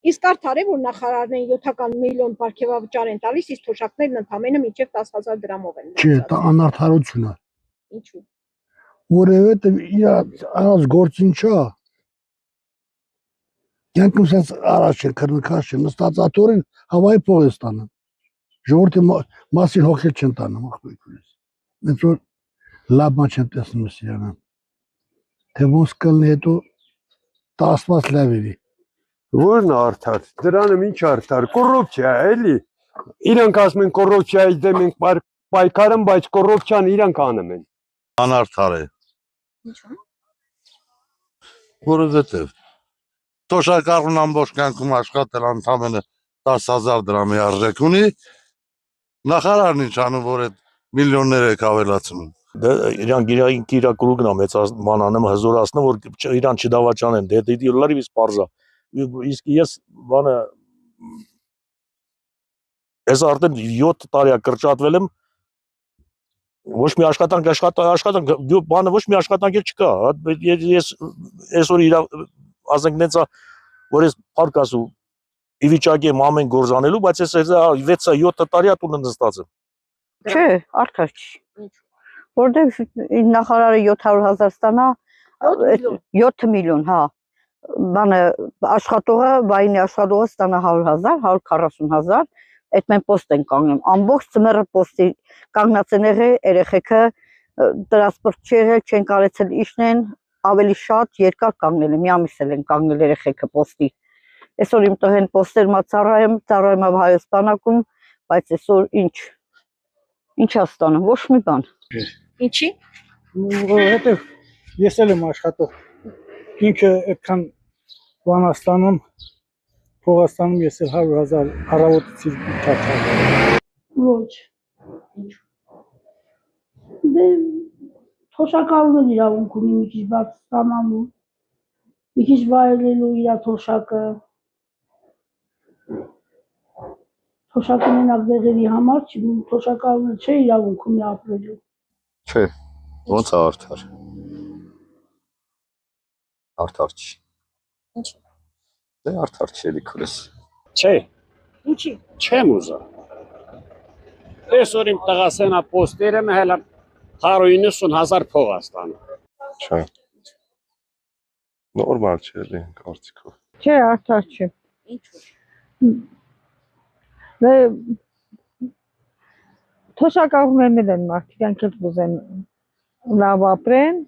Իսկ արդար է, որ նախարարներին 7 միլիոն պարգևավճար են տալիս, իսկ թոշակներն ընդամենը մինչև 10,000 դրամով են։ Չէ, դա անարդարություն է։ Ինչու՞։ Որովհետև իր արած գործին չա։ Յանքում sense առաջ են քրնքաշ են, նստած աթորին հավայի փող է ստանում։ Ժողովրդի մասին հոգել չեն տանում ախպերքուրս։ Նենց որ լավ բան չեն տեսնում իրանը։ Թե ոնց կլինի հետո տասված լավ էլի։ Որն արդար, դրանը ինչ արդար, կոռուպցիա է, էլի։ Իրանք ասում են կոռուպցիայի դեմ ենք պայքարում, բայց կոռուպցիան իրանք անում են։ Անարդար է։ Ինչու՞։ Որովհետև թոշակառուն ամբողջ կյանքում աշխատել ընդամենը 10,000 դրամի արժեք ունի, նախարարն ինչ անում, որ այդ միլիոններ եք ավելացնում։ Իրանք իրա կրուգն է մեծ մանանում հզորացնում, որ իրան չդավաճանեն, դե լրիվ սպարզա։ Իսկ ես բանը ես արդեն 7 տարի կրճատվել եմ, ոչ մի աշխատանք, բանը ոչ մի աշխատանք չկա, ես այսօր ասենք նեցա, որ ես փառք ասու, ի վիճակի եմ ամեն գործ անելու, բայց ես 6-7 տարի տունը նստած եմ։ Չէ, արդար չի։ Որտեղ նախարարը 700,000 ստանա, 7 միլիոն, հա։ Բանը աշխատողը, վայնի աշխատողը ստանա 100,000, 140,000, այդ մենք post են կանգնում։ Ամբողջ ծմերը post-ի կանգնած են եղել, երեխեքը տրանսպորտ չեղել, չեն կարեցել իշնեն, ավելի շատ երկար կանգնել են, մի ամիս էլ են կանգնել երեխեքը post-ի։ Այսօր իմ տղեն post-եր ծառայում Հայոց բանակում, բայց այսօր ինչ է ստանում, ոչ մի բան։ Ինչի՞։ Որովհետև ես էլ եմ աշխատող։ Ինքը այդքան բան ստանում, փող ստանում, ես էլ 100,000 առավոտից չաչաղ։ Ոչ։ Ինչու՞։ Դե թոշակառուն իրավունք ունի մի քիչ բաց ստանալու, մի քիչ վայելելու իր թոշակը։ Թոշակը մենակ դեղերի համար չի, թոշակառունը չէ իրավունք ունի ապրելու։ Չէ, ոնց է արդար։ Արդար չի։ Ինչի՞։ Դե արդար չի էլի քուրես։ Չէ, Ինչի՞։ չեմ ուզա։ Այսօր իմ տղասենա պոստերը հələ 190,000 փող է ստանում։ Չէ։ Նորմալ չէ էլի կարծիքով։ Չէ, արդար չի։ Ինչու՞։ Դե թոշակառուներն են մարդիկ, յանք էլ կուզեն լավ ապրեն,